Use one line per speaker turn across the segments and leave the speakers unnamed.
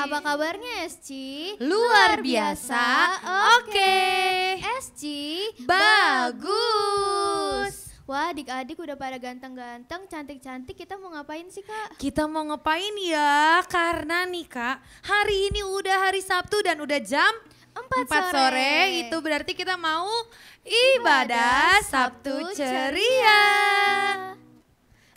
Apa kabarnya Esci?
Luar biasa. Oke.
Esci
bagus.
Wah, adik-adik udah pada ganteng-ganteng, cantik-cantik. Kita mau ngapain sih, Kak?
Kita mau ngapain ya? Karena nih Kak, hari ini udah hari Sabtu dan udah jam 4 sore. Itu berarti kita mau ibadah Sabtu ceria.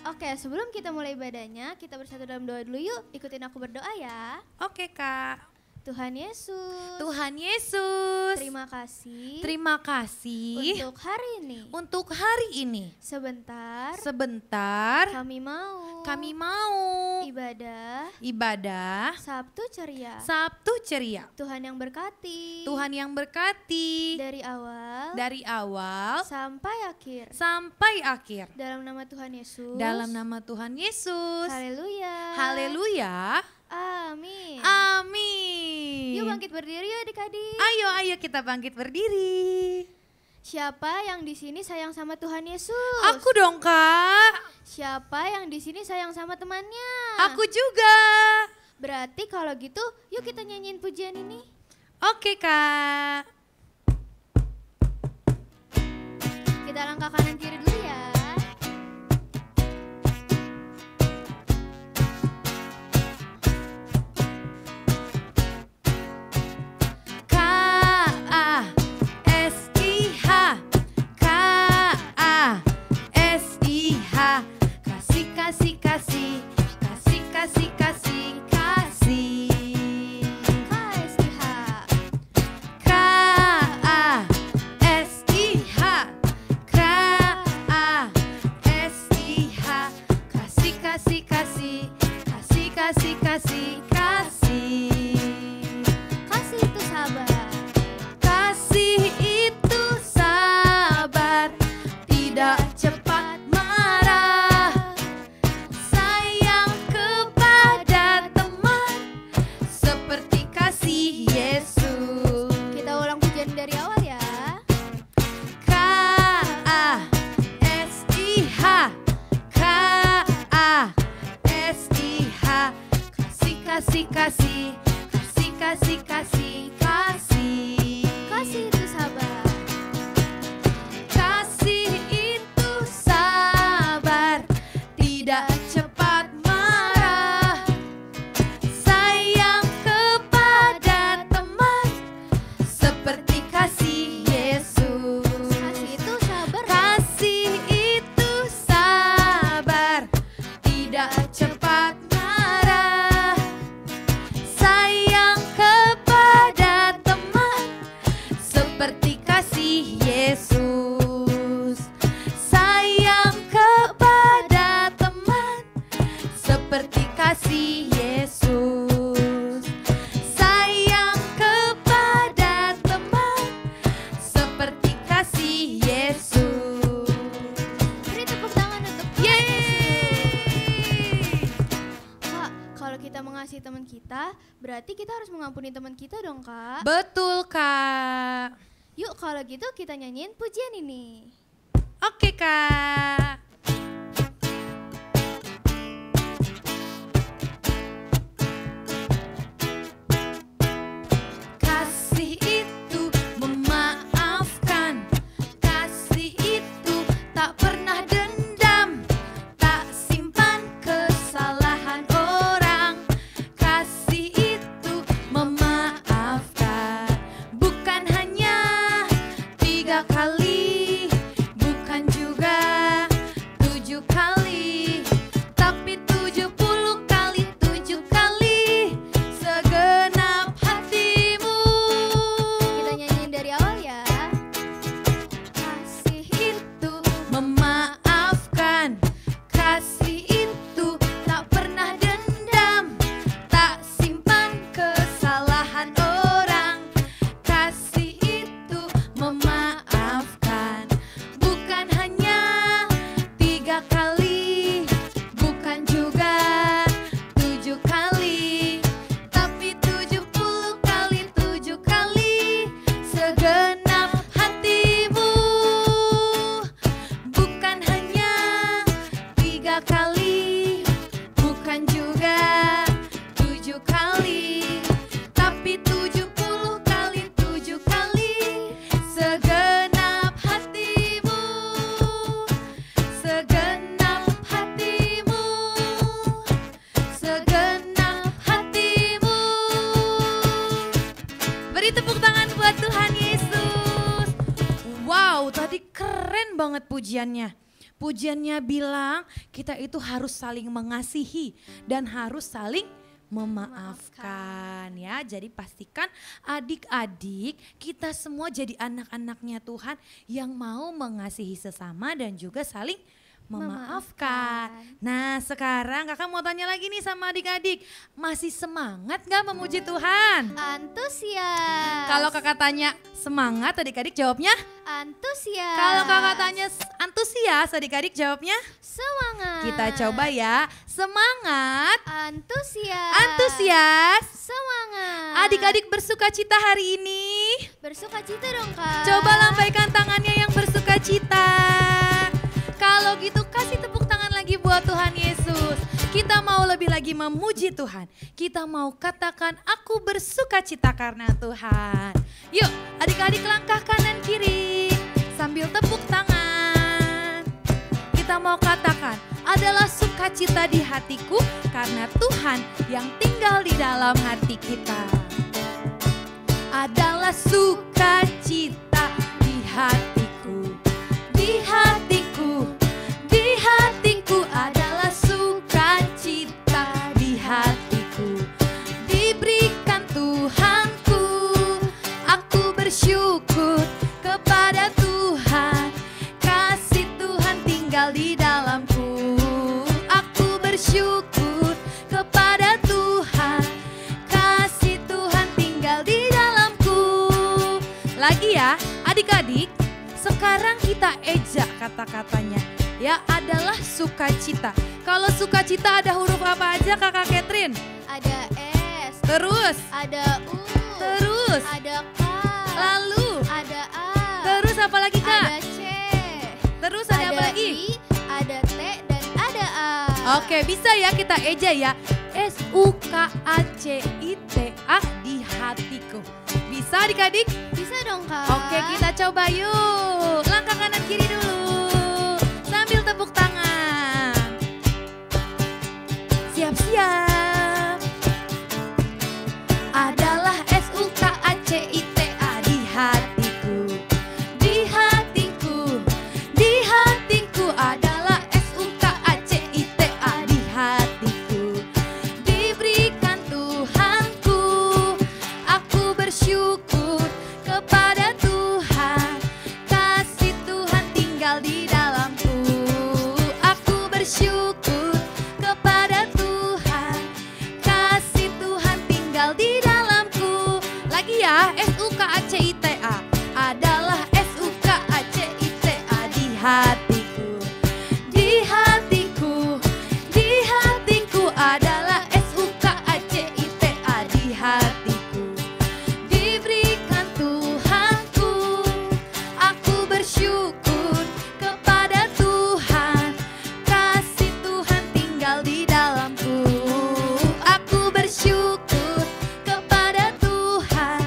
Oke, sebelum kita mulai ibadahnya, kita bersatu dalam doa dulu yuk. Ikutin aku berdoa ya.
Oke Kak.
Tuhan Yesus.
Tuhan Yesus.
Terima kasih.
Terima kasih
untuk hari ini.
untuk hari ini.
Sebentar.
Kami
Kami mau
ibadah
Sabtu ceria.
Sabtu ceria.
Tuhan yang berkati.
Tuhan yang berkati
Dari awal
sampai
sampai akhir.
akhir.
Dalam nama Tuhan Yesus.
Dalam nama Tuhan Yesus.
Haleluya.
Haleluya.
Amin.
Amin.
Yuk bangkit berdiri yuk adik-adik.
Ayo kita bangkit berdiri.
Siapa yang di sini sayang sama Tuhan Yesus?
Aku dong Kak.
Siapa yang di sini sayang sama temannya?
Aku juga.
Berarti kalau gitu yuk kita nyanyiin pujian ini.
Oke Kak.
Kita langkah kanan kiri dulu ya. Teman kita, berarti kita harus mengampuni teman kita dong Kak.
Betul Kak.
Yuk kalau gitu kita nyanyiin pujian ini.
Oke Kak. Kasih itu memaafkan, kasih itu tak pernah dendam, tak simpan kesalahan orang. Kasih itu memaafkan, bukan hanya 3 kali, bukan juga 7 kali, tapi 70 kali 7 kali segenap hatimu.
Kita nyanyiin dari awal ya.
Kasih itu memaafkan, kasih itu tak pernah dendam, tak simpan kesalahan orang. Kasih itu memaafkan, bukan hanya 3 kali, bukan juga 7 kali, tapi 70 kali 7 kali segenap hatimu. Bukan hanya 3 kali, bukan juga 7 kali, pujiannya. Pujiannya bilang kita itu harus saling mengasihi dan harus saling memaafkan ya. Jadi pastikan adik-adik kita semua jadi anak-anaknya Tuhan yang mau mengasihi sesama dan juga saling memaafkan. Nah sekarang kakak mau tanya lagi nih sama adik-adik. Masih semangat gak memuji Tuhan?
Antusias.
Kalau kakak tanya semangat, adik-adik jawabnya?
Antusias.
Kalau kakak tanya antusias, adik-adik jawabnya?
Semangat.
Kita coba ya. Semangat.
Antusias.
Antusias.
Semangat.
Adik-adik bersuka cita hari ini?
Bersuka cita dong Kak.
Coba lambaikan tangannya yang bersuka cita. Kalau gitu kasih tepuk tangan lagi buat Tuhan Yesus. Kita mau lebih lagi memuji Tuhan. Kita mau katakan aku bersuka cita karena Tuhan. Yuk adik-adik langkah kanan kiri sambil tepuk tangan. Kita mau katakan adalah sukacita di hatiku karena Tuhan yang tinggal di dalam hati kita. Adalah sukacita di hatiku, di hatiku, di hatiku adalah sukacita di hatiku. Diberikan Tuhanku, aku bersyukur kepada Tuhan. Kasih Tuhan tinggal di dalamku, aku bersyukur kepada Tuhan. Kasih Tuhan tinggal di dalamku. Lagi ya adik-adik, sekarang kita ejak kata-katanya. Ya adalah sukacita. Kalau sukacita ada huruf apa aja Kakak Catherine?
Ada S.
Terus?
Ada U.
Terus?
Ada K.
Lalu?
Ada A.
Terus apa lagi Kak?
Ada C.
Terus ada apa lagi?
I, ada T dan ada A.
Oke bisa ya kita eja ya. SUKACITA di hatiku. Bisa adik-adik?
Bisa dong Kak.
Oke kita coba yuk. Langkah kanan kiri dulu. Sambil tepuk tangan. Siap-siap. Adalah SUKACITA di hatiku. Di hatiku. Di hatiku adalah SUKACITA di hatiku. Diberikan Tuhanku, aku bersyukur kepada Tuhan. Kasih Tuhan tinggal di dalamku, aku bersyukur kepada Tuhan. Kasih Tuhan tinggal di dalamku. Lagi ya, SUKACITA adalah SUKACITA di hatiku. Di hatiku, di hatiku adalah SUKACITA di hatiku. Diberikan Tuhanku, aku bersyukur kepada Tuhan. Kasih Tuhan tinggal di dalamku, aku bersyukur kepada Tuhan.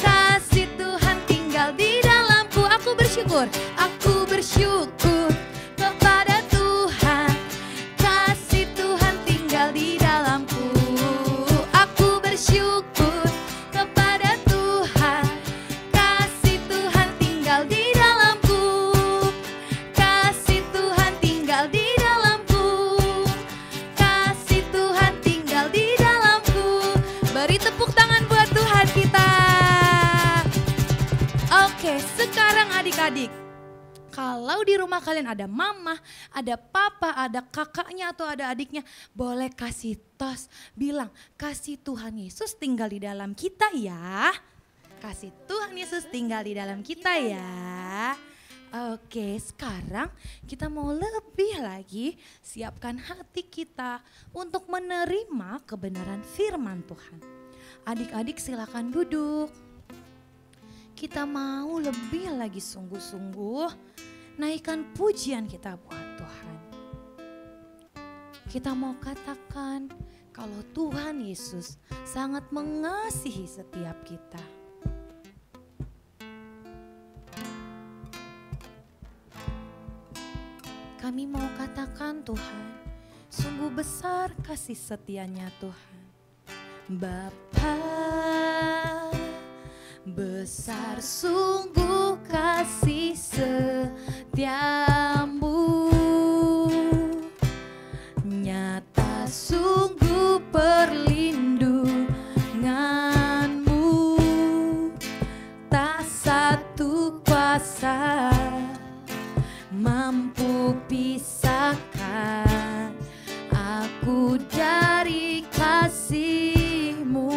Kasih Tuhan tinggal di dalamku, aku bersyukur. Aku bersyukur kepada Tuhan. Kasih Tuhan tinggal di dalamku, aku bersyukur kepada Tuhan. Kasih Tuhan tinggal di dalamku, kasih Tuhan tinggal di dalamku, kasih Tuhan tinggal di dalamku. Beri tepuk tangan buat Tuhan kita. Oke, sekarang adik-adik, kalau di rumah kalian ada mama, ada papa, ada kakaknya atau ada adiknya, boleh kasih tos, bilang kasih Tuhan Yesus tinggal di dalam kita ya. Kasih Tuhan Yesus tinggal di dalam kita ya. Oke, sekarang kita mau lebih lagi siapkan hati kita untuk menerima kebenaran firman Tuhan. Adik-adik silakan duduk. Kita mau lebih lagi sungguh-sungguh naikkan pujian kita buat Tuhan. Kita mau katakan kalau Tuhan Yesus sangat mengasihi setiap kita. Kami mau katakan Tuhan, sungguh besar kasih setianya Tuhan. Bapa, besar sungguh kasih setiamu. setiamu. Nyata sungguh perlindunganmu, tak satu kuasa mampu pisahkan aku dari kasih-Mu.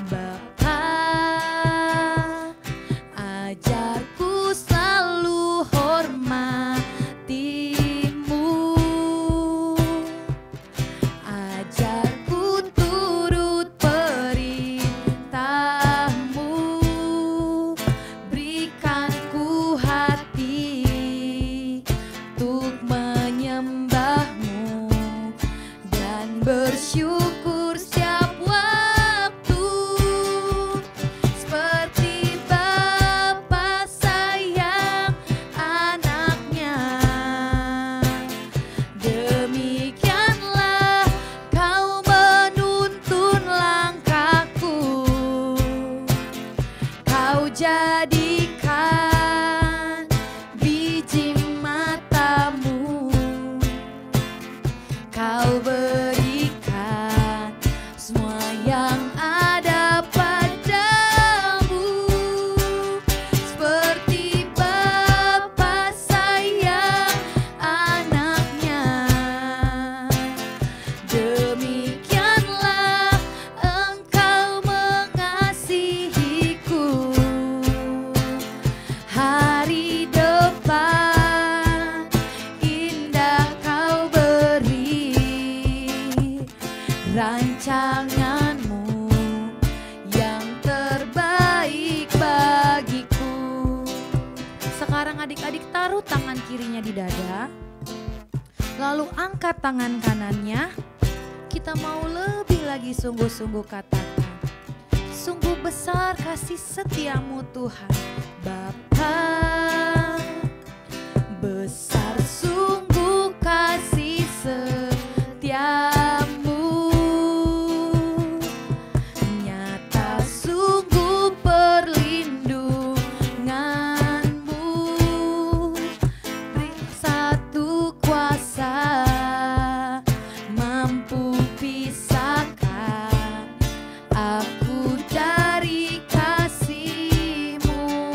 Bapa, ajarku selalu hormati-Mu, ajarku turut perintah-Mu, berikan ku hati untuk menyembah-Mu dan bersyukur setiap waktu, seperti Bapa sayang anaknya. Demikianlah kau menuntun langkahku, kau jadikan biji mata-Mu, kau berikan semua yang ada padamu, seperti Bapa sayang anaknya. Demikianlah Engkau mengasihiku, hari depan indah kau beri, rancangan-Mu yang terbaik bagiku. Sekarang adik-adik taruh tangan kirinya di dada, lalu angkat tangan kanannya. Kita mau lebih lagi sungguh-sungguh katakan, sungguh besar kasih setia-Mu Tuhan. Bapa, besar sungguh kasih setia-Mu, nyata sungguh perlindungan-Mu, beri satu kuasa mampu pisahkan aku dari kasih-Mu.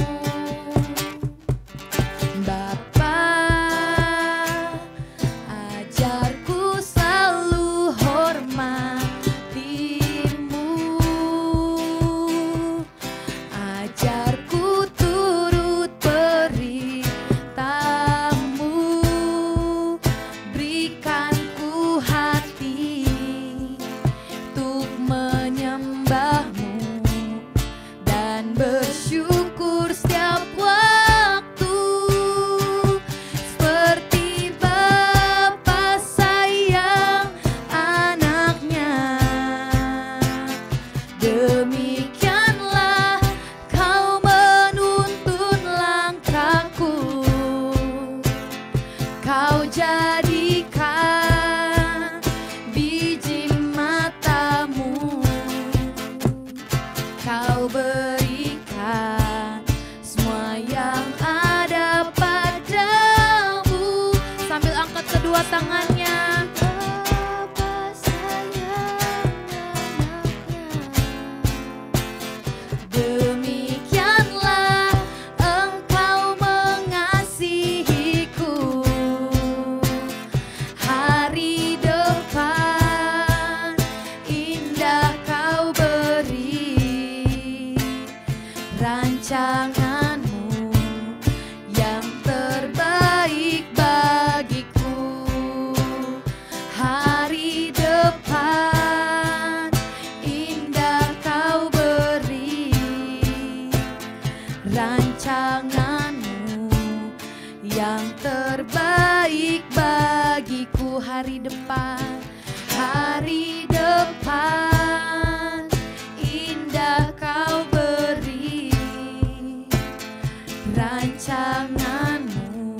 Bapa, ajarku selalu hormati-Mu, ajarku turut perintah-Mu, berikan ku hati untuk menyembah-Mu dan bersyukur setiap waktu, seperti Bapa sayang anaknya. Demikianlah kau menuntun langkahku, kau jadikan biji mata-Mu, kau berikan semua yang ada padamu. Sambil angkat kedua tangannya. Bapa sayang anaknya. Demikianlah Engkau mengasihiku, hari depan indah kau beri, rancangan-Mu yang terbaik bagiku. Hari depan indah kau beri, rancangan-Mu yang terbaik bagiku. Hari depan, hari depan indah kau beri, rancangan-Mu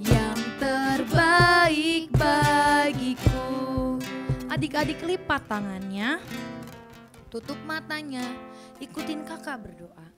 yang terbaik bagiku. Adik-adik lipat tangannya, tutup matanya, ikutin kakak berdoa.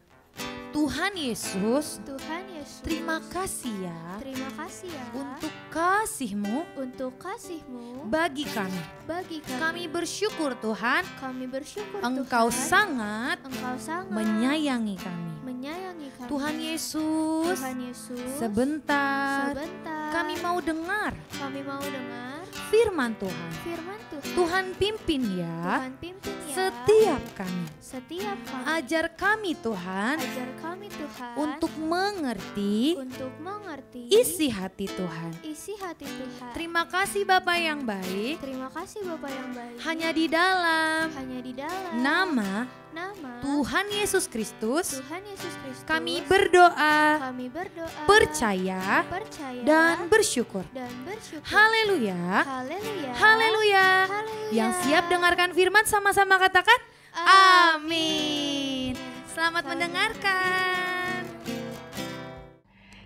Tuhan Yesus,
Tuhan Yesus,
terima kasih ya
terima kasih ya
untuk kasih-Mu
untuk kasih-Mu
bagi kami.
bagi kami.
Kami bersyukur Tuhan,
Kami bersyukur
Engkau
Tuhan,
sangat
Engkau sangat
menyayangi kami.
menyayangi kami.
Tuhan Yesus,
Tuhan Yesus,
sebentar
sebentar
kami mau dengar
kami mau dengar
firman Tuhan.
firman Tuhan.
Tuhan pimpin ya
Tuhan pimpin ya
setiap kami.
setiap kami.
Ajar kami Tuhan
Ajar kami Tuhan
untuk mengerti
mengerti
isi hati Tuhan.
isi hati Tuhan.
Terima kasih Bapa yang baik,
Terima kasih Bapa yang baik.
hanya di dalam
Hanya di dalam
nama
nama
Tuhan Yesus Kristus
Tuhan Yesus Kristus
kami berdoa,
kami berdoa,
percaya,
percaya
dan bersyukur.
bersyukur.
Haleluya.
Haleluya.
Haleluya.
Haleluya.
Yang siap dengarkan firman sama-sama katakan amin. Selamat mendengarkan.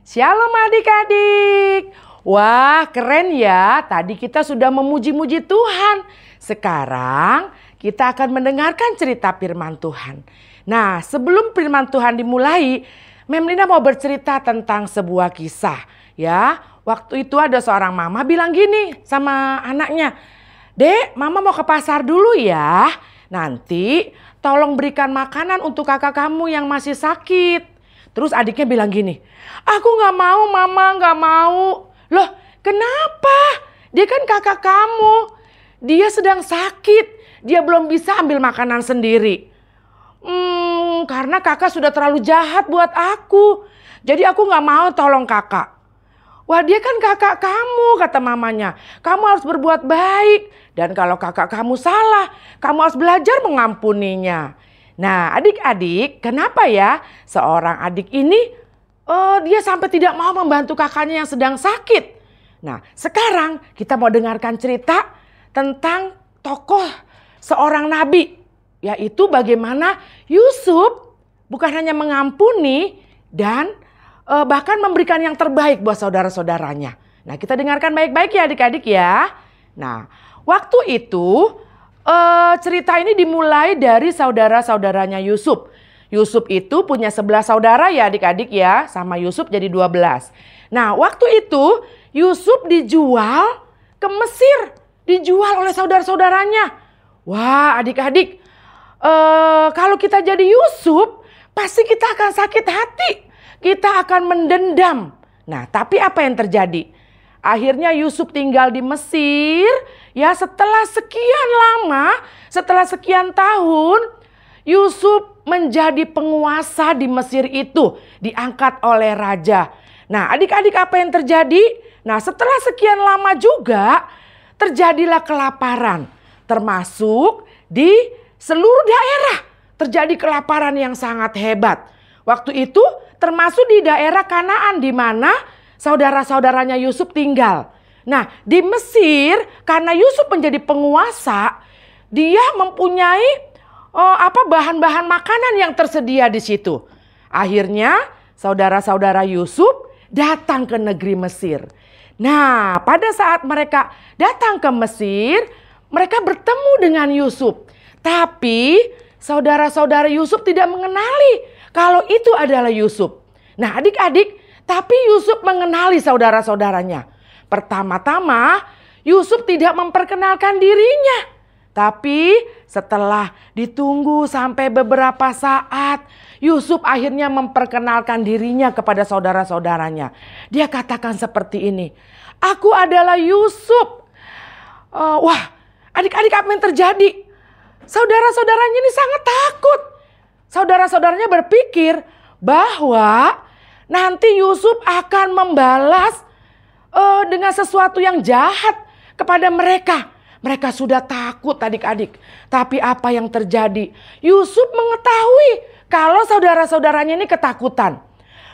Shalom adik-adik. Wah, keren ya. Tadi kita sudah memuji-muji Tuhan. Sekarang kita akan mendengarkan cerita firman Tuhan. Nah, sebelum firman Tuhan dimulai, Memlina mau bercerita tentang sebuah kisah. Ya, waktu itu ada seorang mama bilang gini sama anaknya, "Dek, mama mau ke pasar dulu ya. Nanti tolong berikan makanan untuk kakak kamu yang masih sakit." Terus adiknya bilang gini, "Aku gak mau mama, gak mau." "Loh kenapa? Dia kan kakak kamu. Dia sedang sakit. Dia belum bisa ambil makanan sendiri." Karena kakak sudah terlalu jahat buat aku. Jadi aku gak mau tolong kakak." "Wah, dia kan kakak kamu," kata mamanya. "Kamu harus berbuat baik. Dan kalau kakak kamu salah, kamu harus belajar mengampuninya." Nah, adik-adik, kenapa ya seorang adik ini dia sampai tidak mau membantu kakaknya yang sedang sakit? Nah, sekarang kita mau dengarkan cerita tentang tokoh seorang nabi, yaitu bagaimana Yusuf bukan hanya mengampuni dan bahkan memberikan yang terbaik buat saudara-saudaranya. Nah, kita dengarkan baik-baik ya adik-adik ya. Nah, waktu itu cerita ini dimulai dari saudara-saudaranya Yusuf. Yusuf itu punya 11 saudara ya adik-adik ya. Sama Yusuf jadi 12. Nah, waktu itu Yusuf dijual ke Mesir. Dijual oleh saudara-saudaranya. Wah, adik-adik, kalau kita jadi Yusuf, pasti kita akan sakit hati. Kita akan mendendam. Nah, tapi apa yang terjadi? Akhirnya Yusuf tinggal di Mesir. Ya, setelah sekian lama, setelah sekian tahun, Yusuf menjadi penguasa di Mesir itu. Diangkat oleh raja. Nah, adik-adik, apa yang terjadi? Nah, setelah sekian lama juga terjadilah kelaparan. Termasuk di seluruh daerah terjadi kelaparan yang sangat hebat. Waktu itu termasuk di daerah Kanaan di mana saudara-saudaranya Yusuf tinggal. Nah, di Mesir karena Yusuf menjadi penguasa, dia mempunyai bahan-bahan makanan yang tersedia di situ. Akhirnya saudara-saudara Yusuf datang ke negeri Mesir. Nah, pada saat mereka datang ke Mesir, mereka bertemu dengan Yusuf. Tapi saudara-saudara Yusuf tidak mengenali kalau itu adalah Yusuf. Nah, adik-adik, tapi Yusuf mengenali saudara-saudaranya. Pertama-tama Yusuf tidak memperkenalkan dirinya. Tapi setelah ditunggu sampai beberapa saat, Yusuf akhirnya memperkenalkan dirinya kepada saudara-saudaranya. Dia katakan seperti ini, "Aku adalah Yusuf." Wah, adik-adik, apa yang terjadi? Saudara-saudaranya ini sangat takut. Saudara-saudaranya berpikir bahwa nanti Yusuf akan membalas dengan sesuatu yang jahat kepada mereka. Mereka sudah takut adik-adik. Tapi apa yang terjadi? Yusuf mengetahui kalau saudara-saudaranya ini ketakutan.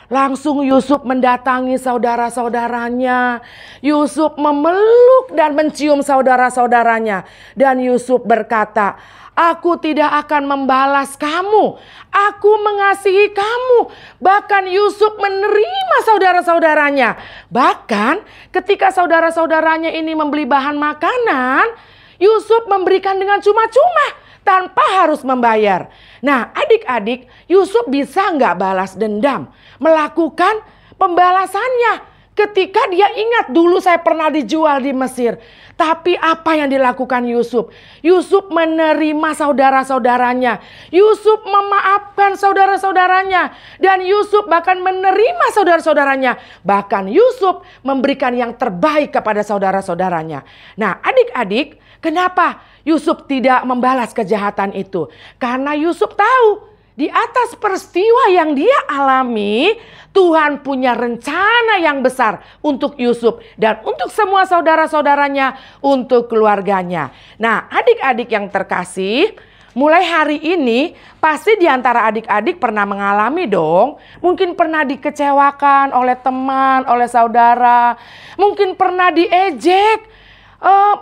Langsung Yusuf mendatangi saudara-saudaranya. Yusuf memeluk dan mencium saudara-saudaranya. Dan Yusuf berkata, "Aku tidak akan membalas kamu. Aku mengasihi kamu." Bahkan Yusuf menerima saudara-saudaranya. Bahkan ketika saudara-saudaranya ini membeli bahan makanan, Yusuf memberikan dengan cuma-cuma. tanpa harus membayar. Nah, adik-adik, Yusuf bisa nggak balas dendam? Melakukan pembalasannya. Ketika dia ingat dulu saya pernah dijual di Mesir. Tapi apa yang dilakukan Yusuf? Yusuf menerima saudara-saudaranya. Yusuf memaafkan saudara-saudaranya. Dan Yusuf bahkan menerima saudara-saudaranya. Bahkan Yusuf memberikan yang terbaik kepada saudara-saudaranya. Nah, adik-adik, kenapa Yusuf tidak membalas kejahatan itu? Karena Yusuf tahu di atas peristiwa yang dia alami, Tuhan punya rencana yang besar untuk Yusuf dan untuk semua saudara-saudaranya, untuk keluarganya. Nah, adik-adik yang terkasih, mulai hari ini pasti di antara adik-adik pernah mengalami dong. Mungkin pernah dikecewakan oleh teman, oleh saudara. Mungkin pernah diejek,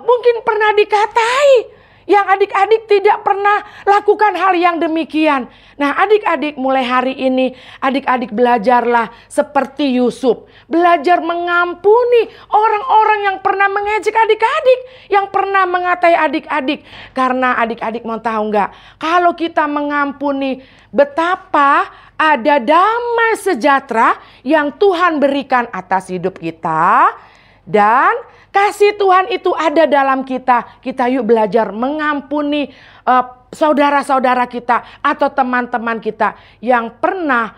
mungkin pernah dikatai. Yang adik-adik tidak pernah lakukan hal yang demikian. Nah, adik-adik mulai hari ini, adik-adik belajarlah seperti Yusuf. Belajar mengampuni orang-orang yang pernah mengejek adik-adik, yang pernah mengatai adik-adik. Karena adik-adik mau tahu nggak? Kalau kita mengampuni, betapa ada damai sejahtera yang Tuhan berikan atas hidup kita. Dan kasih Tuhan itu ada dalam kita. Kita yuk belajar mengampuni saudara-saudara kita atau teman-teman kita yang pernah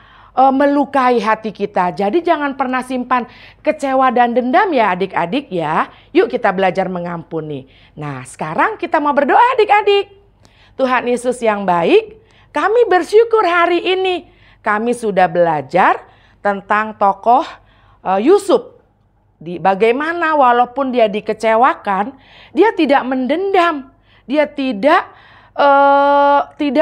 melukai hati kita. Jadi jangan pernah simpan kecewa dan dendam ya adik-adik ya. Yuk kita belajar mengampuni. Nah, sekarang kita mau berdoa adik-adik. Tuhan Yesus yang baik, kami bersyukur hari ini kami sudah belajar tentang tokoh Yusuf. Bagaimana walaupun dia dikecewakan, dia tidak mendendam, dia tidak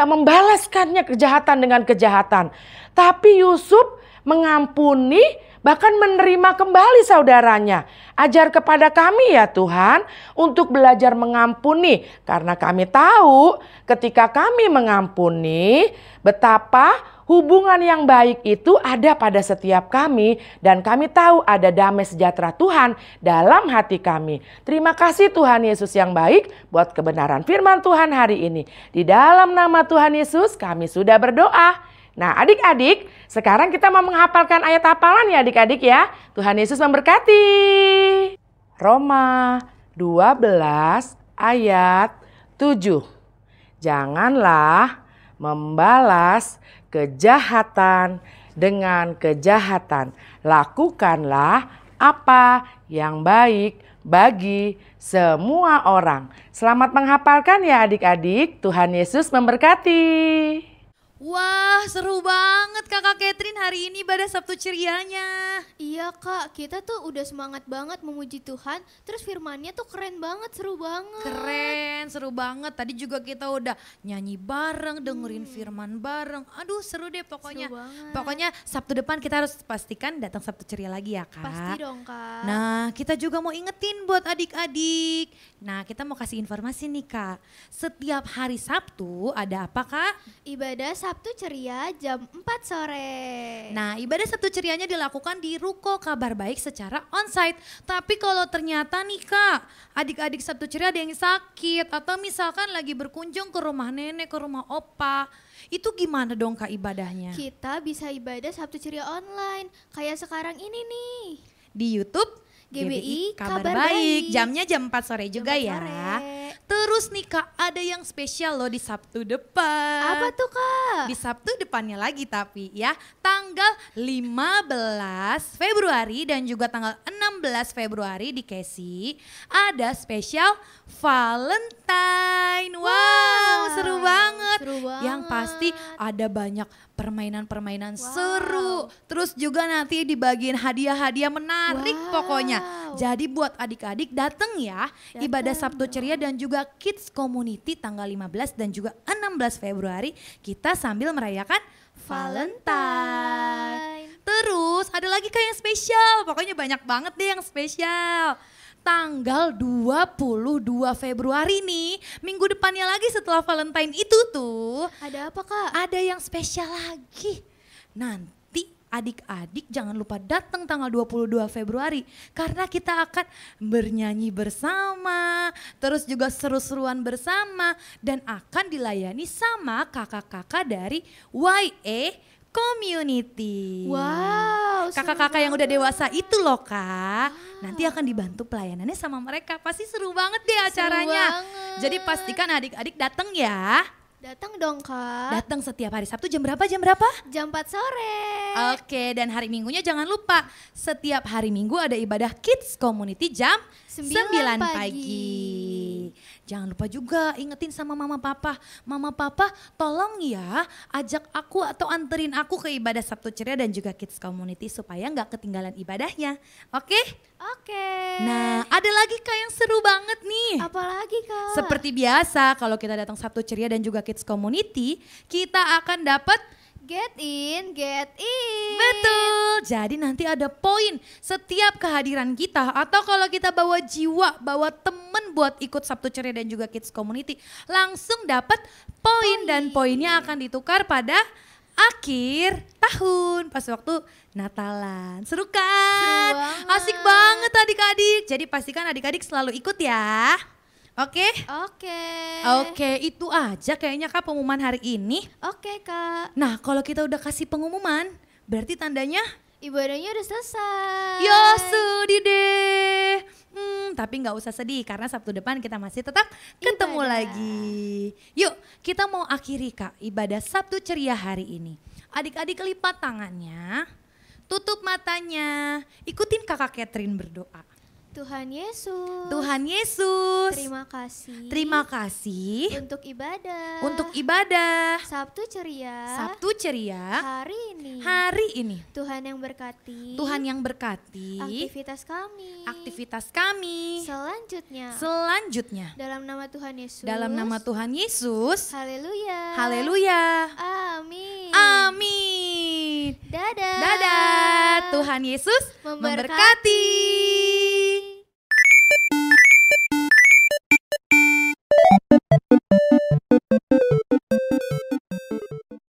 membalaskannya kejahatan dengan kejahatan. Tapi Yusuf mengampuni, bahkan menerima kembali saudaranya. Ajar kepada kami ya Tuhan untuk belajar mengampuni. Karena kami tahu ketika kami mengampuni, betapa hubungan yang baik itu ada pada setiap kami. Dan kami tahu ada damai sejahtera Tuhan dalam hati kami. Terima kasih Tuhan Yesus yang baik buat kebenaran firman Tuhan hari ini. Di dalam nama Tuhan Yesus kami sudah berdoa. Nah adik-adik, sekarang kita mau menghafalkan ayat hafalan ya adik-adik ya. Tuhan Yesus memberkati. Roma 12 ayat 7. Janganlah membalas kejahatan dengan kejahatan. Lakukanlah apa yang baik bagi semua orang. Selamat menghafalkan ya adik-adik. Tuhan Yesus memberkati.
Wah, seru banget Kakak Catherine hari ini pada Sabtu cerianya.
Iya Kak, kita tuh udah semangat banget memuji Tuhan. Terus firmannya tuh keren banget, seru banget.
Keren, seru banget. Tadi juga kita udah nyanyi bareng, dengerin firman bareng. Aduh seru deh pokoknya.
Seru banget.
Pokoknya Sabtu depan kita harus pastikan datang Sabtu ceria lagi ya Kak.
Pasti dong Kak.
Nah kita juga mau ingetin buat adik-adik. Nah kita mau kasih informasi nih Kak. Setiap hari Sabtu ada apa Kak?
Ibadah Sabtu ceria jam 4 sore.
Nah ibadah Sabtu cerianya dilakukan di Ruko Kabar Baik secara onsite. Tapi kalau ternyata nih Kak, adik-adik Sabtu ceria ada yang sakit. Atau misalkan lagi berkunjung ke rumah nenek, ke rumah opa. Itu gimana dong Kak ibadahnya?
Kita bisa ibadah Sabtu ceria online. Kayak sekarang ini nih.
Di YouTube
GBI
Kabar
Kabar
Baik.
Baik.
Jamnya jam 4 sore juga
4
ya.
sore.
Terus nih Kak, ada yang spesial loh di Sabtu depan.
Apa tuh Kak?
Di Sabtu depannya lagi tapi ya, tanggal 15 Februari dan juga tanggal 16 Februari di Kesi ada spesial Valentine. Wow, seru banget.
Seru banget.
Yang pasti ada banyak permainan-permainan
Wow.
seru. Terus juga nanti dibagiin hadiah-hadiah menarik
Wow.
pokoknya. Jadi buat adik-adik datang ya, ibadah
Dateng
Sabtu ceria dan juga Kids Community tanggal 15 dan juga 16 Februari kita sambil merayakan Valentine. Terus ada lagi kayak yang spesial, pokoknya banyak banget deh yang spesial. Tanggal 22 Februari nih, minggu depannya lagi setelah Valentine itu tuh.
Ada apa Kak?
Ada yang spesial lagi. Nanti adik-adik jangan lupa datang tanggal 22 Februari. Karena kita akan bernyanyi bersama, terus juga seru-seruan bersama. Dan akan dilayani sama kakak-kakak dari YA Community.
Wow,
Kakak-kakak yang udah dewasa itu loh Kak. Nanti akan dibantu pelayanannya sama mereka. Pasti seru banget deh acaranya.
banget.
Jadi pastikan adik-adik datang ya.
Datang dong Kak.
Datang setiap hari Sabtu jam berapa? Jam berapa?
Jam 4 sore.
Oke, dan hari Minggunya jangan lupa. Setiap hari Minggu ada ibadah Kids Community jam 9 pagi. Jangan lupa juga ingetin sama mama papa. Mama papa tolong ya ajak aku atau anterin aku ke ibadah Sabtu Ceria dan juga Kids Community supaya nggak ketinggalan ibadahnya. Oke?
Oke.
Nah, ada lagi Kak yang seru banget nih.
Apalagi Kak?
Seperti biasa kalau kita datang Sabtu Ceria dan juga Kids Community, kita akan dapat
Get in, get in.
betul. Jadi nanti ada poin setiap kehadiran kita atau kalau kita bawa jiwa, bawa temen buat ikut Sabtu Ceria dan juga Kids Community, langsung dapat poin dan poinnya akan ditukar pada akhir tahun pas waktu Natalan. Seru kan?
Seru banget.
Asik banget adik-adik. Jadi pastikan adik-adik selalu ikut ya. Oke?
Oke.
Oke, itu aja kayaknya Kak pengumuman hari ini.
Oke Kak.
Nah, kalau kita udah kasih pengumuman, berarti tandanya
Ibadahnya udah selesai.
ya sedih deh. Tapi nggak usah sedih karena Sabtu depan kita masih tetap ketemu
Ibadah.
lagi. Yuk, kita mau akhiri Kak ibadah Sabtu Ceria hari ini. Adik-adik lipat tangannya, tutup matanya, ikutin Kakak Catherine berdoa.
Tuhan Yesus.
Tuhan Yesus,
Terima kasih.
terima kasih
untuk ibadah.
untuk ibadah
Sabtu ceria.
Sabtu Ceria
Hari ini.
hari ini.
Tuhan yang berkati.
Tuhan yang berkati
aktivitas kami.
aktivitas kami.
Selanjutnya.
Selanjutnya,
dalam nama Tuhan Yesus.
dalam nama Tuhan Yesus,
Haleluya.
haleluya,
Amin.
amin.
Dadah.
Dadah, Tuhan Yesus
Memberkati.
memberkati.